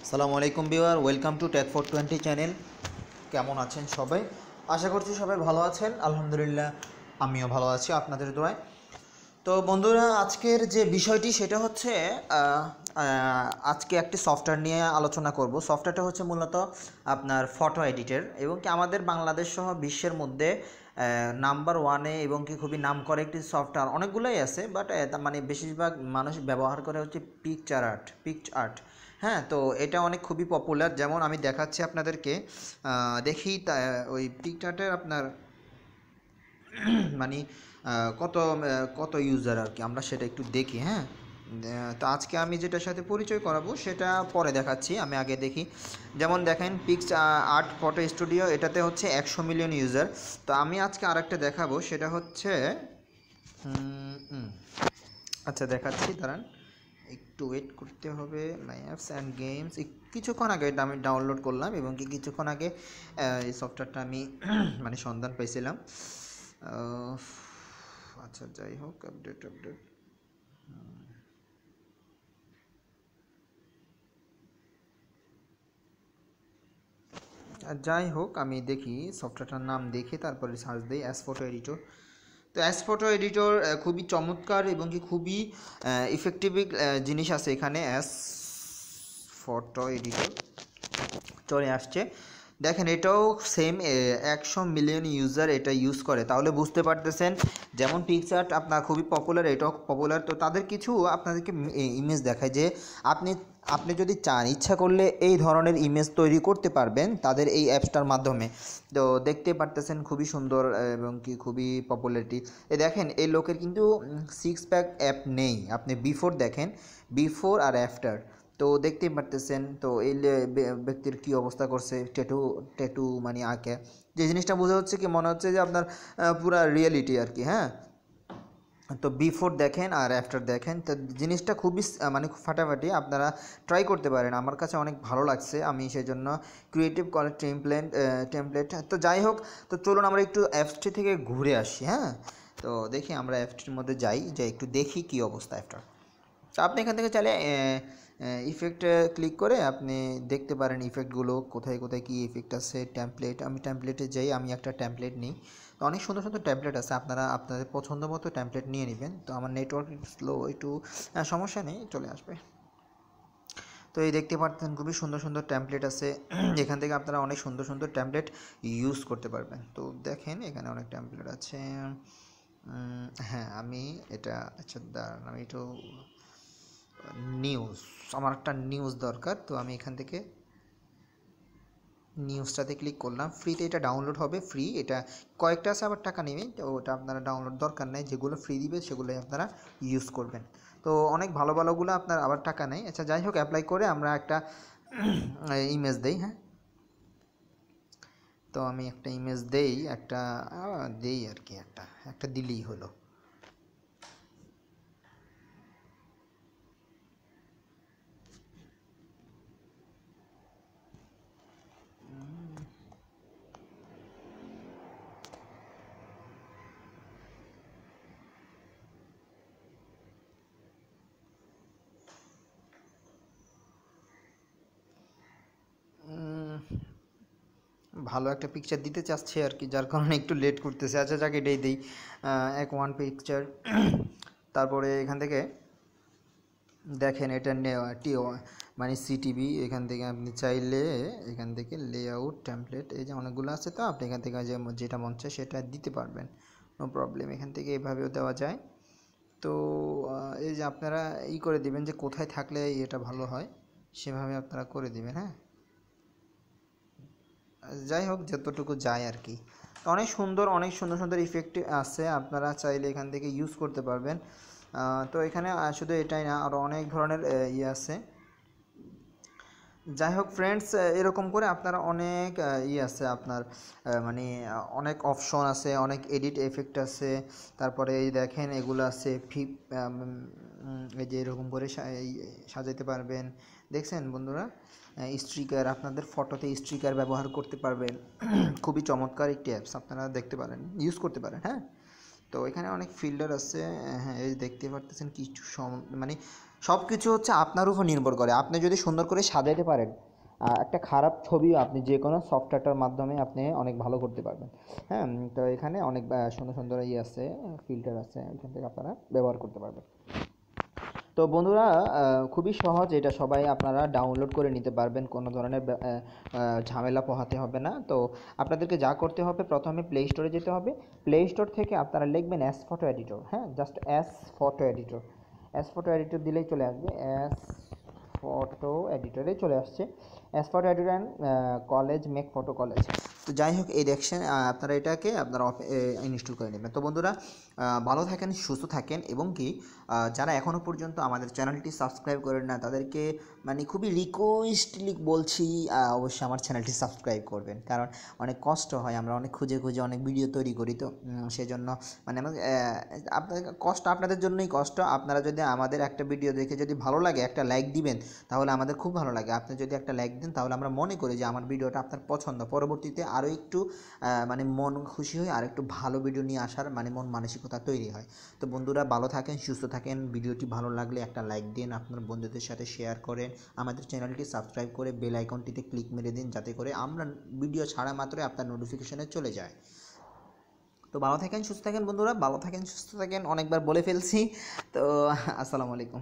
আসসালামু আলাইকুম viewer, welcome to tech 420 channel. কেমন আছেন সবাই? আশা করছি সবাই ভালো আছেন। আলহামদুলিল্লাহ আমিও ভালো আছি আপনাদের দোয়ায়। তো বন্ধুরা, আজকের যে বিষয়টি সেটা হচ্ছে আজকে একটি সফটওয়্যার নিয়ে আলোচনা করব। সফটওয়্যারটা হচ্ছে মূলত আপনার ফটো এডিটর এবং কি আমাদের বাংলাদেশ সহ বিশ্বের মধ্যে নাম্বার ওয়ানে এবং কি খুবই নাম করে একটি সফটওয়্যার। অনেকগুলোই আছে, বাট মানে বেশিরভাগ মানুষ ব্যবহার করে হচ্ছে পিকচার আর্ট। হ্যাঁ, তো এটা অনেক খুবই পপুলার। যেমন আমি দেখাচ্ছি আপনাদেরকে, দেখি ওই পিকচারটার আপনার মানে কত কত ইউজার আর কি, আমরা সেটা একটু দেখি। হ্যাঁ, তো আজকে আমি যেটার সাথে পরিচয় করাবো সেটা পরে দেখাচ্ছি, আমি আগে দেখি। যেমন দেখেন পিক্স আর্ট ফটো স্টুডিও, এটাতে হচ্ছে 100 মিলিয়ন ইউজার। তো আমি আজকে আরেকটা দেখাবো, সেটা হচ্ছে আচ্ছা দেখাচ্ছি, দাঁড়ান একটু ওয়েট করতে হবে। মাই অ্যাপস অ্যান্ড গেমস কিছুক্ষণ আগে এটা আমি ডাউনলোড করলাম এবং কি কিছুক্ষণ আগে এই সফটওয়্যারটা আমি মানে সন্ধান পেয়েছিলাম। আচ্ছা যাই হোক, আপডেট যাই হোক, আমি দেখি সফটওয়্যারটার নাম দেখে তারপরে সার্চ দিই অ্যাস ফটো এডিটর। তো অ্যাস ফটো এডিটর খুবই চমৎকার এবং কি খুবই ইফেক্টিভ জিনিস আছে এখানে। অ্যাস ফটো এডিটর চলে আসছে, দেখেন এটাও সেম 100 মিলিয়ন ইউজার এটা ইউজ করে। তাহলে বুঝতে পারতেছেন, যেমন পিকচার্ট আপনার খুবই পপুলার, এটাও পপুলার। তো তাদের কিছু আপনাদেরকে ইমেজ দেখায় যে আপনি আপনি যদি চান, ইচ্ছা করলে এই ধরনের ইমেজ তৈরি করতে পারবেন তাদের এই অ্যাপসটার মাধ্যমে। তো দেখতে পারতেছেন খুবই সুন্দর এবং কি খুবই পপুলারিটি। দেখেন এই লোকের কিন্তু 6 প্যাক অ্যাপ নেই। আপনি বিফোর দেখেন, বিফোর আর আফটার, তো দেখতেই পারতেছেন। তো এই ব্যক্তির কি অবস্থা করছে, ট্যাটু ট্যাটু মানে আঁকে, যে জিনিসটা বোঝা হচ্ছে কি মনে হচ্ছে যে আপনার পুরা রিয়েলিটি আর কি। হ্যাঁ, তো বিফোর দেখেন আর আফটার দেখেন, তো জিনিসটা খুবই মানে খুব ফাটাফাটি, আপনারা ট্রাই করতে পারেন। আমার কাছে অনেক ভালো লাগছে, আমি সেই জন্য ক্রিয়েটিভ কলেজ টেমপ্লেট। তো যাই হোক, তো চলুন আমরা একটু অ্যাপসটি থেকে ঘুরে আসি। হ্যাঁ, তো দেখি আমরা অ্যাপসটির মধ্যে যাই, যে একটু দেখি কি অবস্থা আফটার। তো আপনি এখান থেকে চাইলে ইফেক্টে ক্লিক করে আপনি দেখতে পারেন ইফেক্টগুলো কোথায় কোথায় কী ইফেক্ট আছে। ট্যাম্পলেট, আমি ট্যাম্পলেটে যাই, আমি একটা ট্যাম্পলেট নিই। তো অনেক সুন্দর সুন্দর ট্যাম্পলেট আছে, আপনারা আপনাদের পছন্দ মতো ট্যাম্পলেট নিয়ে নেবেন। তো আমার নেটওয়ার্ক স্লো একটু, সমস্যা নেই, চলে আসবে। তো এই দেখতে পাচ্ছেন খুবই সুন্দর সুন্দর ট্যাম্পলেট আছে এখান থেকে আপনারা অনেক সুন্দর সুন্দর ট্যাম্পলেট ইউজ করতে পারবেন। তো দেখেন এখানে অনেক ট্যাম্পলেট আছে। হ্যাঁ, আমি এটা আচ্ছা দাঁড়ান, আমি একটু নিউজ, আমার একটা নিউজ দরকার। তো আমি এখান থেকে নিউজটাতে ক্লিক করলাম। ফ্রিতে এটা ডাউনলোড হবে, ফ্রি। এটা কয়েকটা আছে আবার টাকা নেবে, তো ওটা আপনারা ডাউনলোড দরকার নেই, যেগুলো ফ্রি দিবে সেগুলোই আপনারা ইউজ করবেন। তো অনেক ভালো ভালোগুলো আপনার আবার টাকা নেই। আচ্ছা যাই হোক, অ্যাপ্লাই করে আমরা একটা ইমেজ দেই। হ্যাঁ, তো আমি একটা ইমেজ দেই, একটা দেই আর কি, একটা দিলেই হলো। ভালো একটা পিকচার দিতে চাচ্ছে আর কি, যার কারণে একটু লেট করতেছে। আচ্ছা যাকে এটাই দিই, ওয়ান পিকচার। তারপরে এখান থেকে দেখেন এটা মানে সিটিভি, এখান থেকে আপনি চাইলে এখান থেকে লেআউট টেমপ্লেট, এই যে অনেকগুলো আছে, তো আপনি এখান থেকে যেটা মন চায় সেটা দিতে পারবেন, নো প্রবলেম। এখান থেকে এভাবেও দেওয়া যায়। তো এই যে আপনারা করে দিবেন যে কোথায় থাকলে এটা ভালো হয়, সেভাবে আপনারা করে দিবেন। হ্যাঁ, যাই হোক যতটুকু যায় আর কি। তো অনেক সুন্দর সুন্দর ইফেক্ট আছে, আপনারা চাইলে এখান থেকে ইউজ করতে পারবেন। তো এখানে শুধু এটাই না, আরও অনেক ধরনের আছে। যাই হোক ফ্রেন্ডস, এরকম করে আপনারা অনেক আছে আপনার, মানে অনেক অপশন আছে, অনেক এডিট এফেক্ট আছে। তারপরে এই দেখেন এগুলো আছে এই যে এরকম করে সাজাইতে পারবেন। দেখছেন বন্ধুরা, স্টিকার, আপনাদের ফটোতে স্টিকার ব্যবহার করতে পারবেন। খুবই চমৎকার একটি অ্যাপস, আপনারা দেখতে পারেন, ইউজ করতে পারেন। হ্যাঁ, তো এখানে অনেক ফিল্টার আছে। হ্যাঁ, এই দেখতে পারতেছেন কিছু মানে সব কিছু হচ্ছে আপনার উপর নির্ভর করে। আপনি যদি সুন্দর করে সাজাইতে পারেন, একটা খারাপ ছবিও আপনি যে কোনো সফটওয়্যারটার মাধ্যমে আপনি অনেক ভালো করতে পারবেন। হ্যাঁ, তো এখানে অনেক সুন্দর সুন্দর আছে, ফিল্টার আছে, এখান থেকে আপনারা ব্যবহার করতে পারবেন। তো বন্ধুরা, খুবই সহজ, এটা সবাই আপনারা ডাউনলোড করে নিতে পারবেন, কোনো ধরনের ঝামেলা পোহাতে হবে না। তো আপনাদেরকে যা করতে হবে, প্রথমে প্লে স্টোরে যেতে হবে। প্লে স্টোর থেকে আপনারা লিখবেন এস ফটো এডিটর। হ্যাঁ, just S photo editor, S photo editor দিলেই চলে আসবে। এস ফটো এডিটরে চলে আসছে। S photo editor and college make photo college. তো যাই হোক, এই দেখছেন, আপনারা এটাকে আপনারা ইনস্টল করে নেবেন। তো বন্ধুরা, ভালো থাকেন, সুস্থ থাকেন, এবং কি যারা এখনও পর্যন্ত আমাদের চ্যানেলটি সাবস্ক্রাইব করেন না, তাদেরকে মানে খুবই রিকোয়েস্টলি বলছি, অবশ্যই আমার চ্যানেলটি সাবস্ক্রাইব করবেন। কারণ অনেক কষ্ট হয়, আমরা অনেক খুঁজে খুঁজে অনেক ভিডিও তৈরি করি, তো সেজন্য মানে আমাদের আপনাদের কষ্ট, আপনাদের জন্যই কষ্ট। আপনারা যদি আমাদের একটা ভিডিও দেখে যদি ভালো লাগে, একটা লাইক দিবেন, তাহলে আমাদের খুব ভালো লাগে। আপনি যদি একটা লাইক দেন, তাহলে আমরা মনে করি যে আমার ভিডিওটা আপনার পছন্দ, পরবর্তীতে আরও একটু মানে মন খুশি হয়ে আর একটু ভালো ভিডিও নিয়ে আসার মানে মন মানসিকতা তৈরি হয়। তো বন্ধুরা, ভালো থাকেন, সুস্থ থাকেন। ভিডিওটি ভালো লাগলে একটা লাইক দিন, আপনার বন্ধুদের সাথে শেয়ার করেন, আমাদের চ্যানেলটি সাবস্ক্রাইব করে বেল আইকনটিতে ক্লিক মেরে দিন, যাতে করে আমরা ভিডিও ছাড়া মাত্রই আপনার নোটিফিকেশনে চলে যায়। তো ভালো থাকেন, সুস্থ থাকেন বন্ধুরা, ভালো থাকেন, সুস্থ থাকেন, অনেকবার বলে ফেলছি। তো আসসালামু আলাইকুম।